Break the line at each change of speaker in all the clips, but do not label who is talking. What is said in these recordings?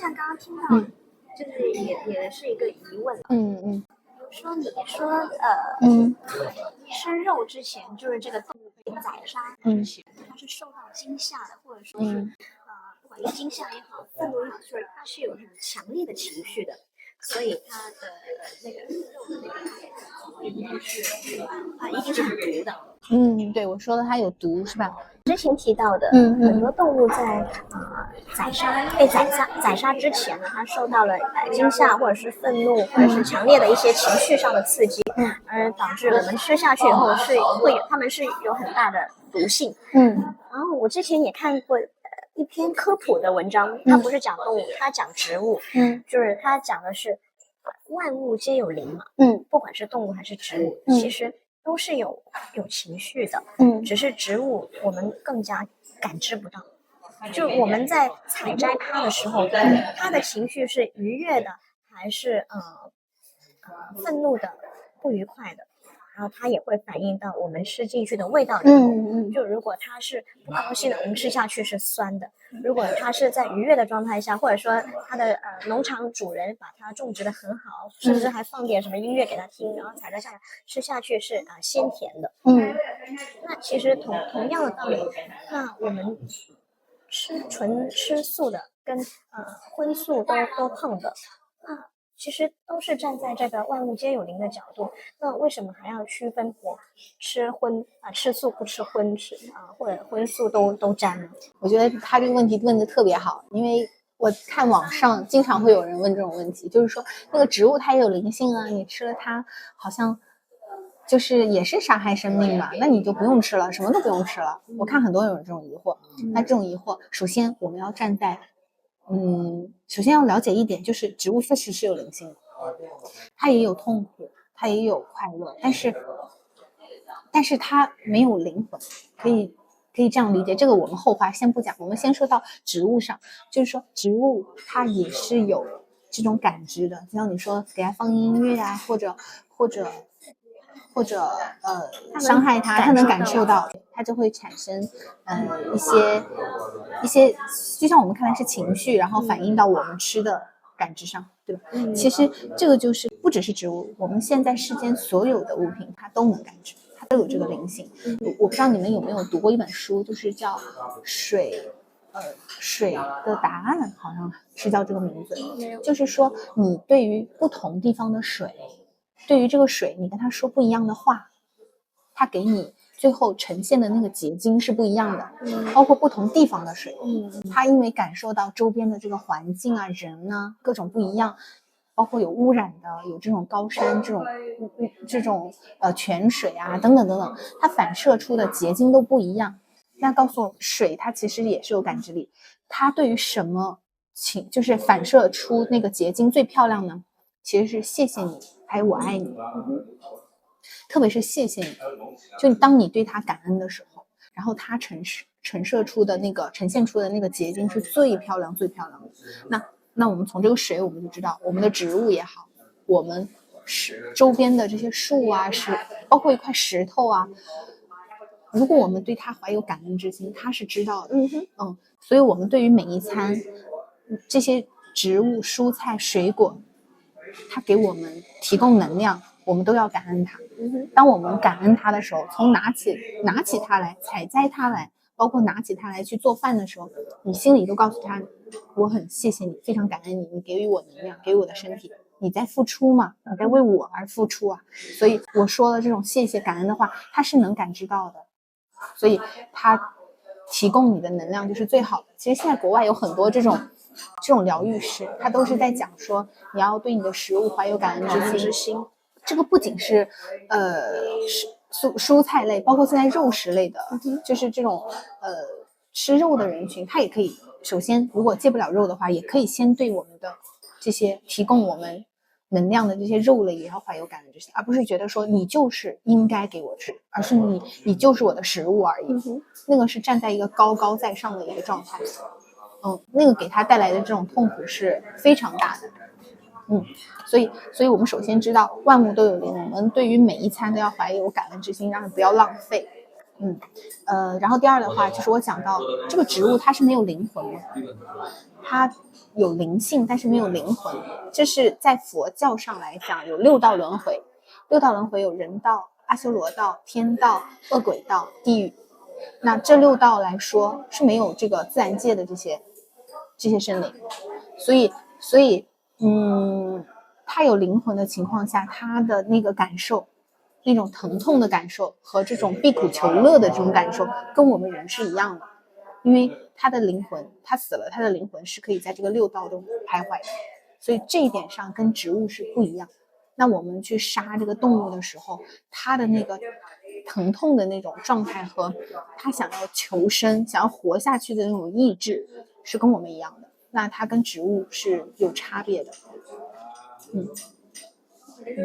像刚刚听到，就是也是一个疑问。比如说你说吃肉之前，就是这个动物被宰杀之前，它是受到惊吓的，或者说是不管是惊吓也好，愤怒也好，就是它是有很强烈的情绪的，所以它的那个肉的那个一定是很毒的。
对，我说的它有毒是吧？
之前提到的，很多动物在被宰杀之前呢，它受到了惊吓或者是愤怒或者是强烈的一些情绪上的刺激，而导致我们吃下去以后它们是有很大的毒性。然后我之前也看过一篇科普的文章，它不是讲动物，它讲植物，就是它讲的是万物皆有灵嘛，不管是动物还是植物，其实都是有情绪的，只是植物我们更加感知不到。就我们在采摘它的时候，它的情绪是愉悦的，还是愤怒的、不愉快的，然后它也会反映到我们吃进去的味道里头。就如果它是不高兴的，我们吃下去是酸的；如果它是在愉悦的状态下，或者说它的农场主人把它种植的很好，甚至还放点什么音乐给它听，然后采摘下来吃下去是鲜甜的。那其实同样的道理，那我们吃素的跟荤素都碰的，那其实都是站在这个万物皆有灵的角度。那为什么还要区分我吃素不吃荤或者荤素都沾呢？
我觉得他这个问题问得特别好，因为我看网上经常会有人问这种问题，就是说那个植物它也有灵性啊，你吃了它好像就是也是杀害生命嘛，那你就不用吃了，什么都不用吃了。我看很多人有这种疑惑，那这种疑惑，首先我们要站在首先要了解一点，就是植物确实是有灵性的，它也有痛苦，它也有快乐，但是它没有灵魂，可以这样理解。这个我们后话先不讲，我们先说到植物上，就是说植物它也是有这种感知的，就像你说给它放音乐啊，或者伤害它能感受到，它就会产生一些，就像我们看来是情绪，然后反映到我们吃的感知上，对吧？其实这个就是不只是植物，我们现在世间所有的物品它都能感知，它都有这个灵性。我不知道你们有没有读过一本书，就是叫水的答案，好像是叫这个名字。就是说你对于不同地方的水，对于这个水你跟他说不一样的话，它给你最后呈现的那个结晶是不一样的。包括不同地方的水，它因为感受到周边的这个环境啊、人啊各种不一样，包括有污染的，有这种高山这种泉水啊等等等等，它反射出的结晶都不一样。那告诉我，水它其实也是有感知力，它对于什么就是反射出那个结晶最漂亮呢？其实是谢谢你，还有我爱你。特别是谢谢你，就当你对它感恩的时候，然后它呈现出的那个结晶是最漂亮最漂亮的。那我们从这个水我们就知道，我们的植物也好，我们周边的这些树啊，包括一块石头啊，如果我们对它怀有感恩之心，它是知道的。所以我们对于每一餐这些植物、蔬菜、水果，它给我们提供能量，我们都要感恩它。当我们感恩它的时候，从拿起它来，采摘它来，包括拿起它来去做饭的时候，你心里都告诉他，我很谢谢你，非常感恩你，你给予我能量，给予我的身体，你在付出嘛，你在为我而付出啊。所以我说了这种谢谢感恩的话，他是能感知到的，所以他提供你的能量就是最好的。其实现在国外有很多这种疗愈师，他都是在讲说你要对你的食物怀有感恩之心。这个不仅是蔬菜类，包括现在肉食类的，就是这种吃肉的人群，他也可以首先如果戒不了肉的话，也可以先对我们的这些提供我们能量的这些肉类也要怀有感恩之心，而不是觉得说你就是应该给我吃，而是你就是我的食物而已。那个是站在一个高高在上的一个状态。那个给他带来的这种痛苦是非常大的。所以我们首先知道万物都有灵，我们对于每一餐都要怀有感恩之心，让不要浪费。然后第二的话就是我讲到这个植物它是没有灵魂的，它有灵性但是没有灵魂，这是在佛教上来讲有六道轮回，六道轮回有人道、阿修罗道、天道、恶鬼道、地狱。那这六道来说是没有这个自然界的这些生灵，所以他有灵魂的情况下，他的那个感受，那种疼痛的感受和这种避苦求乐的这种感受跟我们人是一样的，因为他的灵魂，他死了，他的灵魂是可以在这个六道中徘徊的，所以这一点上跟植物是不一样。那我们去杀这个动物的时候，他的那个疼痛的那种状态和他想要求生想要活下去的那种意志是跟我们一样的，那它跟植物是有差别的。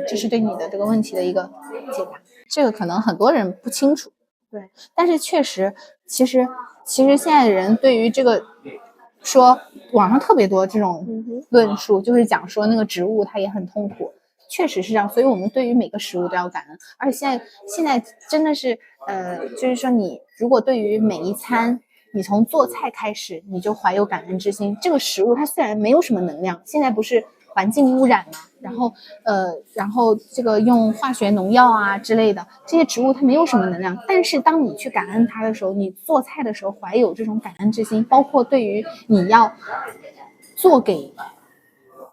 这是对你的这个问题的一个解答，这个可能很多人不清楚。对，但是确实其实现在的人对于这个说网上特别多这种论述，就是讲说那个植物它也很痛苦，确实是这样，所以我们对于每个食物都要感恩。而且现在真的是就是说你如果对于每一餐你从做菜开始你就怀有感恩之心，这个食物它虽然没有什么能量，现在不是环境污染嘛，然后这个用化学农药啊之类的，这些植物它没有什么能量，但是当你去感恩它的时候，你做菜的时候怀有这种感恩之心，包括对于你要做给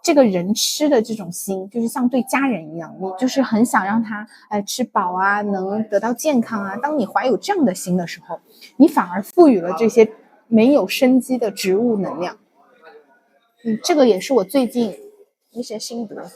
这个人吃的这种心，就是像对家人一样，你就是很想让他吃饱啊，能得到健康啊。当你怀有这样的心的时候，你反而赋予了这些没有生机的植物能量。这个也是我最近一些心得。